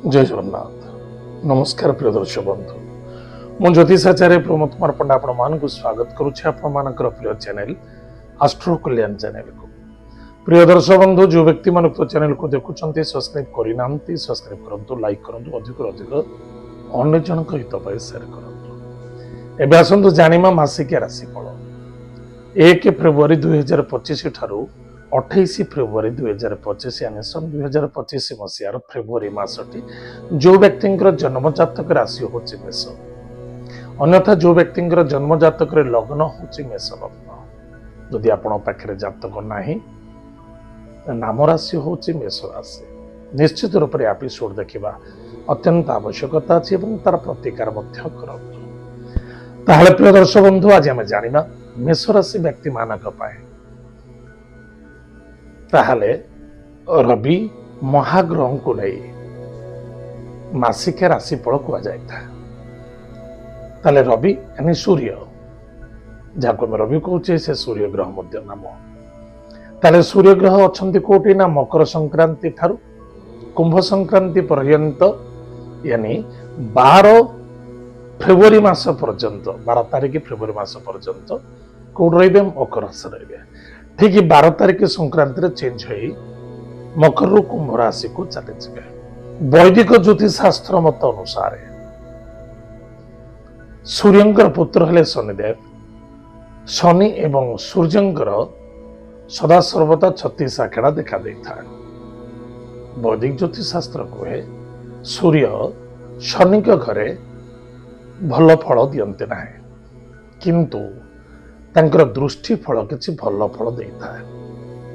जय जगन्नाथ। नमस्कार प्रिय दर्शक बंधु, मु ज्योतिषाचार्य प्रमोद कुमार पंडा आपण स्वागत करुच्छे आपण प्रिय चैनल आस्ट्रो कल्याण चैनल को। प्रिय दर्शक बंधु, जो व्यक्ति मान चैनल को देखुंत सब्सक्राइब करना सब्सक्राइब करूँ, लाइक करूँ, अधिक अन्य जन हित सेयार करूँ। एवं आसतु जाना मासिकिया राशिफल 1 फेब्रुआरी 2025 ठारू 28 फेब्रुआरी 2025 यानी सन 2025 मसीहार फेब्रुआरी मासटी जो व्यक्ति जन्म जातक राशि हूँ मेष, अन्यथा जो व्यक्ति जन्म जातक लग्न हूँ मेष लग्न। जदि आपण पाखे जातक नाही, नाम राशि हूँ मेष राशि, निश्चित रूप से एपिसोड देखा अत्यंत आवश्यकता अच्छी तार प्रतिकार ताहले प्रिय दर्शक बंधु, आज आम जाना मेष राशि व्यक्ति मानक ताहले रवि महाग्रह को नहीं मासिक राशिफल कहुए। ताहले रवि यानी सूर्य, जहाँ रवि कहे से सूर्य ग्रह मध्य नाम। ताहले सूर्य ग्रह अच्छा कोटि ना मकर संक्रांति ठारू कुंभ संक्रांति पर्यंत यानी 12 फेब्रुआरी मास पर्यंत 12 तारिख फेब्रुआरी मास पर्यंत कौट रे मकर राशि रे। ठीक 12 तारिख संक्रांति चेंज हो मकर रु कुंभ राशि को चली। वैदिक ज्योतिष शास्त्र मत अनुसार सूर्यंकर पुत्र हेले शनिदेव। शनि एवं सूर्यंकर सदा सर्वदा 36 आखेड़ा देखा देता है। वैदिक ज्योतिष शास्त्र कहे सूर्य शनि के घरे भल फल दियंते ना, किंतु तांकर दृष्टि फल किसी भल फल देता है।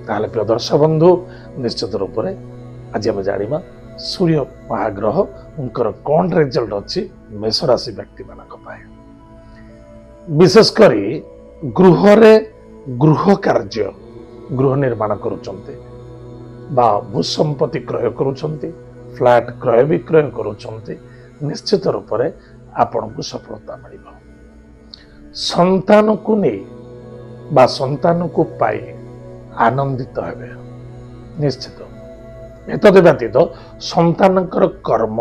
ताहले प्रिय दर्शक बंधु, निश्चित रूप से आज आम जाना सूर्य महाग्रह उनकर कौन रिजल्ट अच्छी मेष राशि व्यक्ति मानक पाए। विशेषकर गृह कार्य गृह निर्माण करुचंते बा भूसंपत्ति क्रय करुचंते, फ्लैट क्रय विक्रय करुचंते, निश्चित रूप से आपन को सफलता मिल। संतान को नहीं बा संतान को पाई आनंदित हेबे निश्चित। एतद व्यतीत संतान कर्म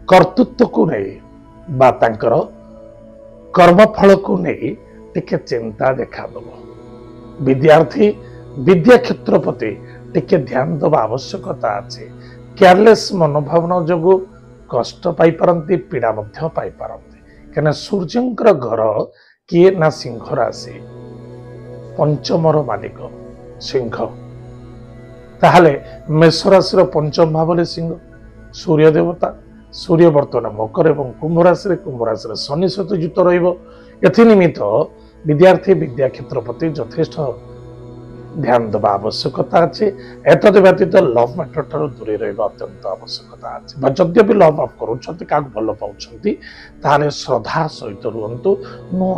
कर्तृत्व को नहीं बा तांकर कर्मफल को नहीं टिके चिंता देखा दब। विद्यार्थी विद्या क्षेत्र प्रति टिके ध्यान दबा आवश्यकता अच्छे। केयरलेस मनोभावना जो कष्ट पाई पारंती, पीड़ा मध्य पाई पारंती। कने सूर्यंकर घर किए ना सिंह राशि, पंचमर मालिक सिंह। ताहले मेष राशि पंचम भाव सिंह सूर्य देवता। सूर्य बर्तमान मकर एवं कुंभ राशि शनि सहित युक्त रनिमित्त विद्यार्थी विद्या क्षेत्र प्रति यथेष्ट ध्यान देवा आवश्यकता अच्छे। एतद व्यतीत लव मैटर ठार दूरे रहा अत्यंत आवश्यकता अच्छे। जद्य भी लव अफ कर भल पाँच श्रद्धा सहित रुहतु। नो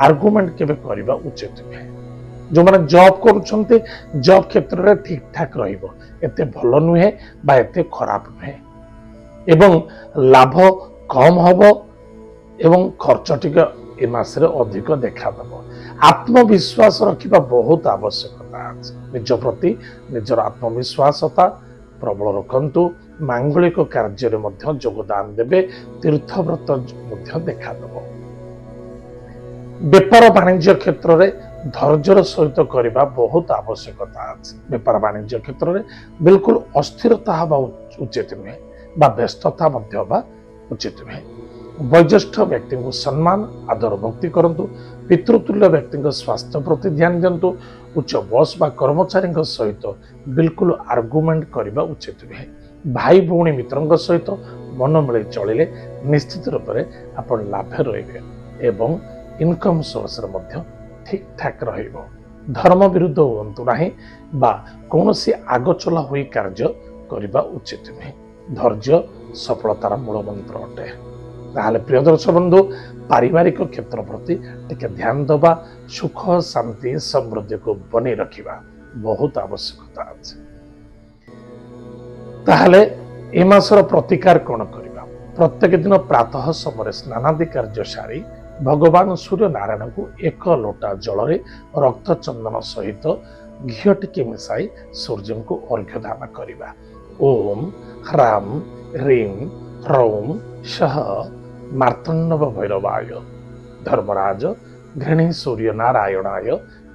आर्गुमेंट केबे करबा उचित नुहे। जो मैंने जॉब करुछंते जॉब क्षेत्र में ठीक ठाक रहिबो, एते भल नुहे बा एते खराब नुहे, एवं लाभ कम हबो एवं खर्च टिके ए मासरे अधिक देखा दबो। आत्मविश्वास रखिबा बहुत आवश्यकता अछि। निज प्रति निजर आत्मविश्वासता प्रबल रखंतु। मांगलिक कार्य रे मध्य योगदान देबे। तीर्थव्रत मध्य देखा दबो। व्यापार वाणिज्य क्षेत्र में धैर्यर सहित करने बहुत आवश्यकता अच्छे। व्यापार वाणिज्य क्षेत्र में बिल्कुल अस्थिरता हवा उचित नुहे बा व्यस्तता हवा उचित नुहे। वयोज्येष्ठ व्यक्ति को सम्मान आदर भक्ति करंतु। पितृतुल्य व्यक्ति स्वास्थ्य प्रति ध्यान दिंतु। उच्च बॉस बा कर्मचारी सहित बिल्कुल आर्गुमेंट करने उचित नुहे। भाई भौणी मित्र सहित मन मिले चलिले निश्चित रूप से आप लाभ रहिबे एवं इनकम सोर्स ठीक ठाक रहिबो। धर्म विरुद्ध हुंतु नाही बा कौनसी आग चला हुई कार्य करबा उचित नुहे। धैर्य सफलतार मूल मंत्र अटे। ताहले प्रिय दर्शक बंधु, पारिवारिक क्षेत्र प्रति टिके ध्यान दबा, सुख शांति समृद्धि को बनी रखिबा बहुत आवश्यकता अछि। ताहले ए मासर प्रतिकार कोन करिबा? प्रत्येक दिन प्रातः समय स्नानादि कार्य सारी भगवान सूर्य नारायण को 1 लोटा जल रक्त चंदन सहित घी टिके मिसाई सूर्य को अर्घ्य दान करवा। ओम ह्राम ह्रीं ह्रौं सः मार्तण्डव भैरवाय धर्मराज घृणी सूर्य नारायणाय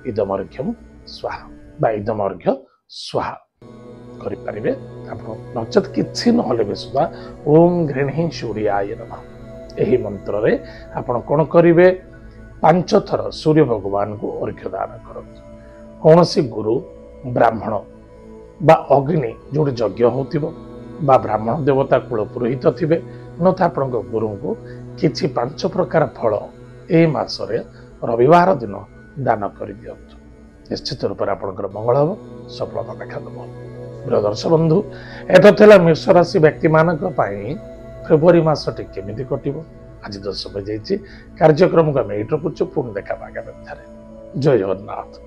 इदमर्घ्यम स्वाहा बा इदमर्घ्य स्वाहा करिपारिबे आपण नचेत किछि नहले भी सुधा ओम घृणी सूर्याय नमः एही मंत्र रे आपण कोन करिवे 5 थर सूर्य भगवान को अर्घ्य दान करत कौन सी गुरु ब्राह्मण बा अग्नि जो यज्ञ होतिबो बा ब्राह्मण देवता कुल पुरोहित थिबे नथा आपण गुरु को किछि 5 प्रकार फल ए मासरे रविवार दिन दान कर दियंतु निश्चित रूप से आपंकर मंगल हम सफलता देखा देव प्रिय दर्शक बंधु एटा थिला मेष राशि व्यक्ति मानक पई फेब्रुआरी मासटी केमिति कटिबो आज तो समय जाइए कार्यक्रम को आम एट रखुचु पुणी देखा आगामी जय जगन्नाथ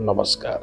नमस्कार।